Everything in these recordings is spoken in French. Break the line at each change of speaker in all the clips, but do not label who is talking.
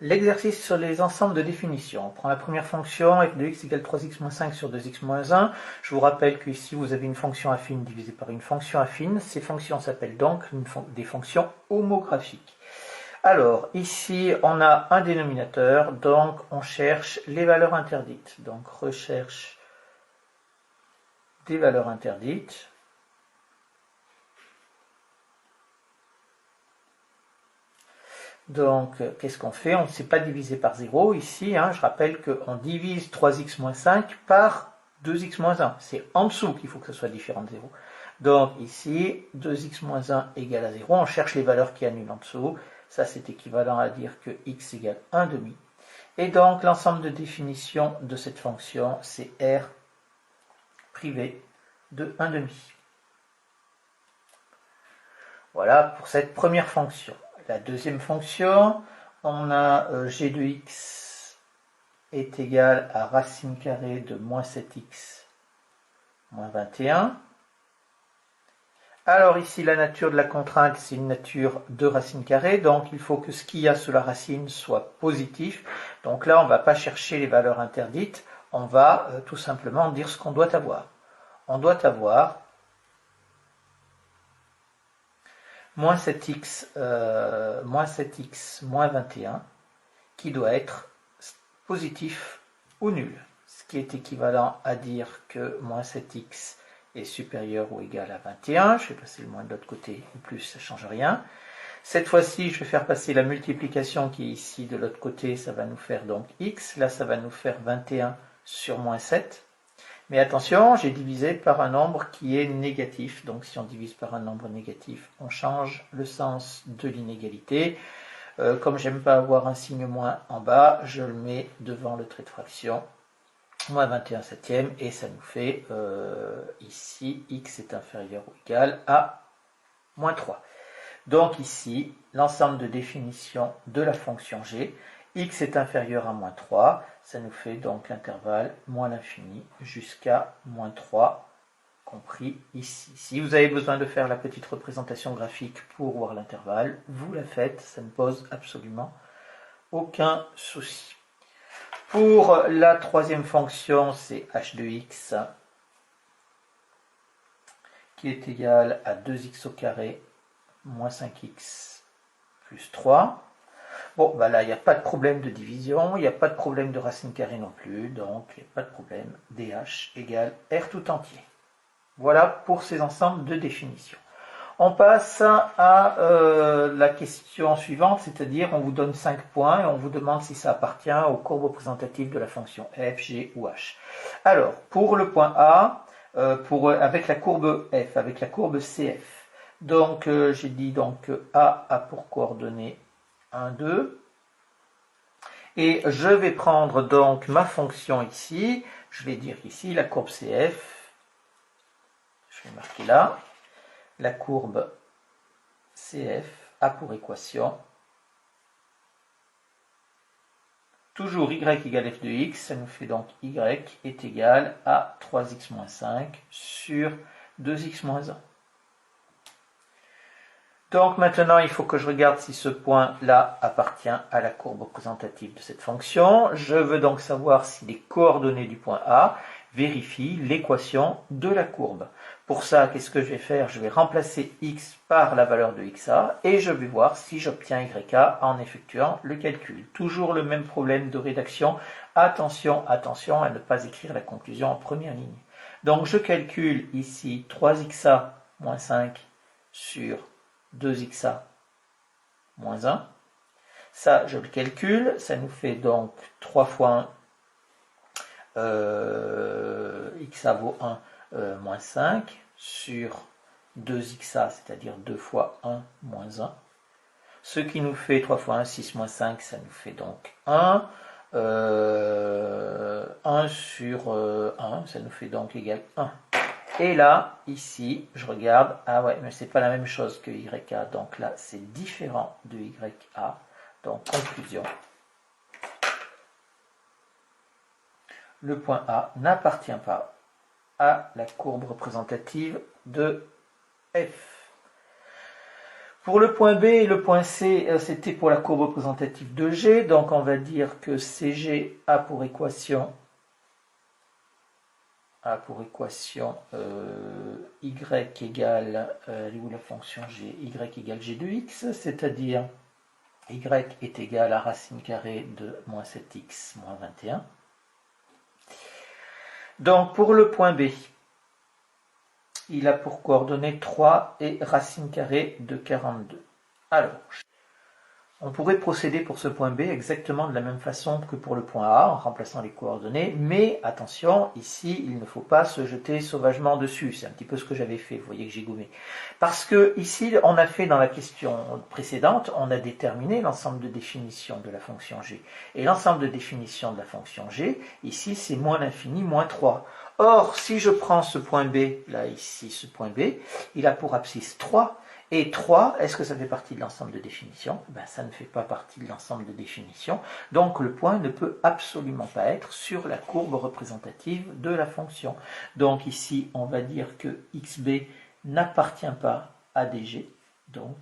L'exercice sur les ensembles de définition. On prend la première fonction, f de x égale 3x moins 5 sur 2x moins 1. Je vous rappelle qu'ici, vous avez une fonction affine divisée par une fonction affine. Ces fonctions s'appellent donc des fonctions homographiques. Alors, ici, on a un dénominateur, donc on cherche les valeurs interdites. Donc, recherche des valeurs interdites. Donc, qu'est-ce qu'on fait? On ne sait pas diviser par 0 ici. Je rappelle qu'on divise 3x moins 5 par 2x moins 1. C'est en dessous qu'il faut que ce soit différent de 0. Donc ici, 2x moins 1 égale à 0. On cherche les valeurs qui annulent en dessous. Ça, c'est équivalent à dire que x égale 1 demi. Et donc, l'ensemble de définition de cette fonction, c'est r privé de 1 demi. Voilà pour cette première fonction. La deuxième fonction, on a g de x est égal à racine carrée de moins 7x moins 21. Alors ici, la nature de la contrainte, c'est une nature de racine carrée, donc il faut que ce qu'il y a sous la racine soit positif. Donc là, on ne va pas chercher les valeurs interdites, on va tout simplement dire ce qu'on doit avoir. On doit avoir moins 7x moins 21 qui doit être positif ou nul. Ce qui est équivalent à dire que moins 7x est supérieur ou égal à 21. Je vais passer le moins de l'autre côté, ou plus, ça ne change rien. Cette fois-ci, je vais faire passer la multiplication qui est ici de l'autre côté, ça va nous faire donc x. Là, ça va nous faire 21 sur moins 7. Mais attention, j'ai divisé par un nombre qui est négatif. Donc si on divise par un nombre négatif, on change le sens de l'inégalité. Comme j'aime pas avoir un signe moins en bas, je le mets devant le trait de fraction. Moins 21 septième, et ça nous fait ici, x est inférieur ou égal à moins 3. Donc ici, l'ensemble de définition de la fonction g, x est inférieur à moins 3, ça nous fait donc l'intervalle moins l'infini jusqu'à moins 3, compris ici. Si vous avez besoin de faire la petite représentation graphique pour voir l'intervalle, vous la faites, ça ne pose absolument aucun souci. Pour la troisième fonction, c'est h de x qui est égal à 2x au carré moins 5x plus 3. Bon, ben là, il n'y a pas de problème de division, il n'y a pas de problème de racine carrée non plus, donc il n'y a pas de problème. dh égale r tout entier. Voilà pour ces ensembles de définition. On passe à la question suivante, c'est-à-dire on vous donne 5 points et on vous demande si ça appartient aux courbes représentatives de la fonction f, g ou h. Alors, pour le point A, avec la courbe f, avec la courbe cf, donc j'ai dit donc que A a pour coordonnées 1, 2, et je vais prendre donc ma fonction ici, je vais dire ici la courbe cf, je vais marquer là, la courbe CF a pour équation toujours y égale f de x, ça nous fait donc y est égal à 3x moins 5 sur 2x moins 1. Donc maintenant, il faut que je regarde si ce point-là appartient à la courbe représentative de cette fonction. Je veux donc savoir si les coordonnées du point A vérifient l'équation de la courbe. Pour ça, qu'est-ce que je vais faire? Je vais remplacer x par la valeur de xa et je vais voir si j'obtiens yk en effectuant le calcul. Toujours le même problème de rédaction. Attention, attention à ne pas écrire la conclusion en première ligne. Donc je calcule ici 3xa moins 5 sur 2xa moins 1. Ça, je le calcule. Ça nous fait donc 3 fois 1. Xa vaut 1 moins 5 sur 2xa, c'est-à-dire 2 fois 1 moins 1. Ce qui nous fait 3 fois 1, 6 moins 5, ça nous fait donc 1. 1 sur 1, ça nous fait donc égal 1. Et là, ici, je regarde, ah ouais, mais c'est pas la même chose que YK, donc là, c'est différent de YA. Donc, conclusion. Le point A n'appartient pas à la courbe représentative de F. Pour le point B et le point C, c'était pour la courbe représentative de G, donc on va dire que CG a pour équation y égale, où la fonction G, y égale G de x, c'est-à-dire y est égal à racine carrée de moins 7x moins 21. Donc pour le point B, il a pour coordonnées 3 et racine carrée de 42. Alors, on pourrait procéder pour ce point B exactement de la même façon que pour le point A, en remplaçant les coordonnées, mais attention, ici, il ne faut pas se jeter sauvagement dessus. C'est un petit peu ce que j'avais fait, vous voyez que j'ai gommé. Parce que ici, on a fait dans la question précédente, on a déterminé l'ensemble de définition de la fonction G. Et l'ensemble de définition de la fonction G, ici, c'est moins l'infini, moins 3. Or, si je prends ce point B, là, ici, ce point B, il a pour abscisse 3. Et 3, est-ce que ça fait partie de l'ensemble de définition? Ben, ça ne fait pas partie de l'ensemble de définition. Donc le point ne peut absolument pas être sur la courbe représentative de la fonction. Donc ici, on va dire que xb n'appartient pas à dg. Donc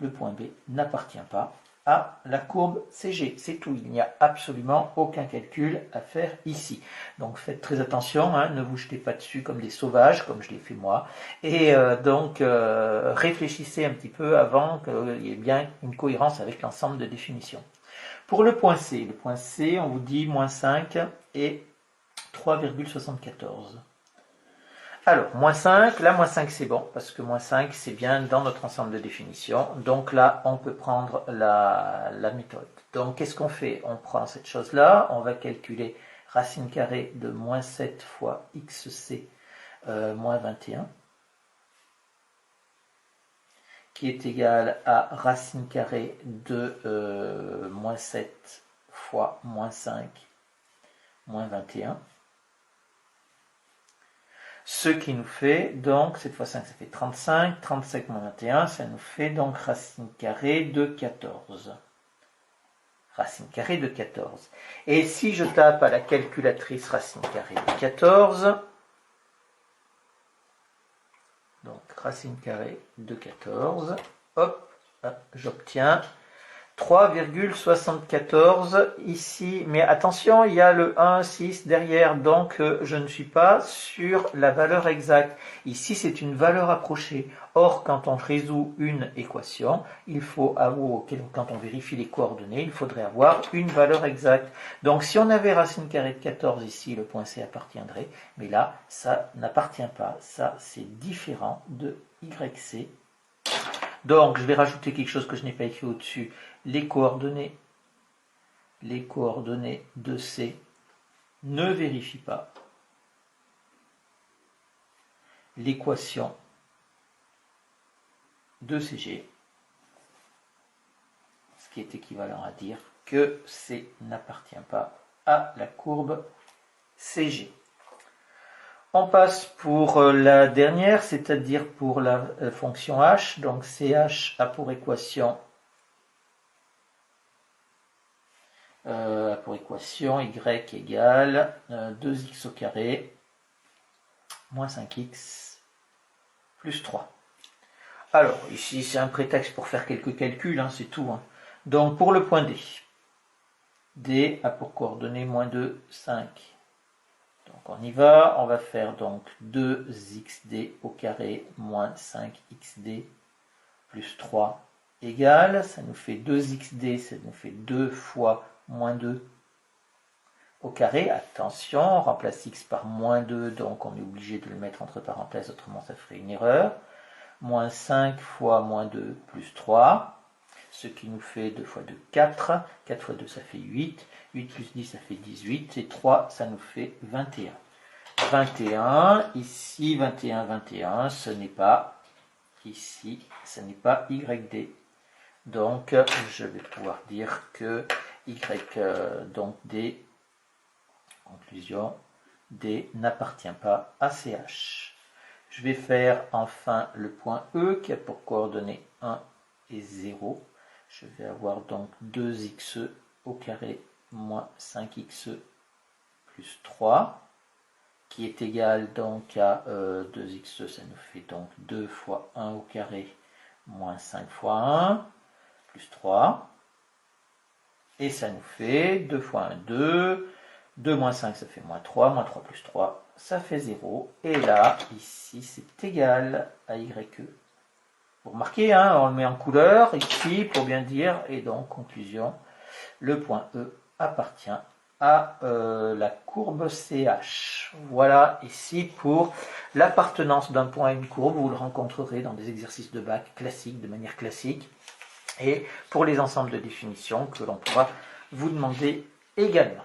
le point B n'appartient pas à la courbe CG. C'est tout, il n'y a absolument aucun calcul à faire ici. Donc faites très attention, hein, ne vous jetez pas dessus comme des sauvages, comme je l'ai fait moi. Et réfléchissez un petit peu avant qu'il y ait bien une cohérence avec l'ensemble de définitions. Pour le point C, on vous dit moins 5 et 3,74. Alors, moins 5, là, moins 5 c'est bon, parce que moins 5 c'est bien dans notre ensemble de définitions. Donc là, on peut prendre la méthode. Donc, qu'est-ce qu'on fait? On prend cette chose-là, on va calculer racine carrée de moins 7 fois xc moins 21, qui est égal à racine carrée de moins 7 fois moins 5 moins 21. Ce qui nous fait donc, cette fois 5 ça fait 35, 35 moins 21, ça nous fait donc racine carrée de 14. Racine carrée de 14. Et si je tape à la calculatrice racine carrée de 14, donc racine carrée de 14, hop, j'obtiens 3,74 ici, mais attention, il y a le 1, 6 derrière, donc je ne suis pas sur la valeur exacte. Ici, c'est une valeur approchée. Or, quand on résout une équation, il faut avoir, quand on vérifie les coordonnées, il faudrait avoir une valeur exacte. Donc, si on avait racine carrée de 14 ici, le point C appartiendrait, mais là, ça n'appartient pas. Ça, c'est différent de YC. Donc, je vais rajouter quelque chose que je n'ai pas écrit au-dessus. Les coordonnées de C ne vérifient pas l'équation de CG, ce qui est équivalent à dire que C n'appartient pas à la courbe CG. On passe pour la dernière, c'est-à-dire pour la fonction h. Donc CH a pour équation y égale 2x au carré moins 5x plus 3. Alors, ici, c'est un prétexte pour faire quelques calculs, hein, c'est tout. Hein. Donc, pour le point D, D a pour coordonnées moins 2, 5. Donc, on y va. On va faire donc 2xd au carré moins 5xd plus 3 égale. Ça nous fait 2xd, ça nous fait 2 fois moins 2 au carré. Attention, on remplace x par moins 2, donc on est obligé de le mettre entre parenthèses, autrement ça ferait une erreur. Moins 5 fois moins 2 plus 3, ce qui nous fait 2 fois 2, 4. 4 fois 2, ça fait 8. 8 plus 10, ça fait 18. Et 3, ça nous fait 21. 21, ici, 21, 21, ce n'est pas, ici, ce n'est pas YD. Donc, je vais pouvoir dire que donc D, conclusion, D n'appartient pas à CH. Je vais faire enfin le point E qui a pour coordonnées 1 et 0. Je vais avoir donc 2xe au carré moins 5xe plus 3 qui est égal donc à 2xe, ça nous fait donc 2 fois 1 au carré moins 5 fois 1, plus 3. Et ça nous fait 2 fois 1, 2. 2 moins 5, ça fait moins 3. Moins 3 plus 3, ça fait 0. Et là, ici, c'est égal à YE. Vous remarquez, hein, on le met en couleur ici pour bien dire. Et donc, conclusion, le point E appartient à la courbe CH. Voilà ici pour l'appartenance d'un point à une courbe. Vous le rencontrerez dans des exercices de bac classiques, de manière classique. Et pour les ensembles de définition que l'on pourra vous demander également.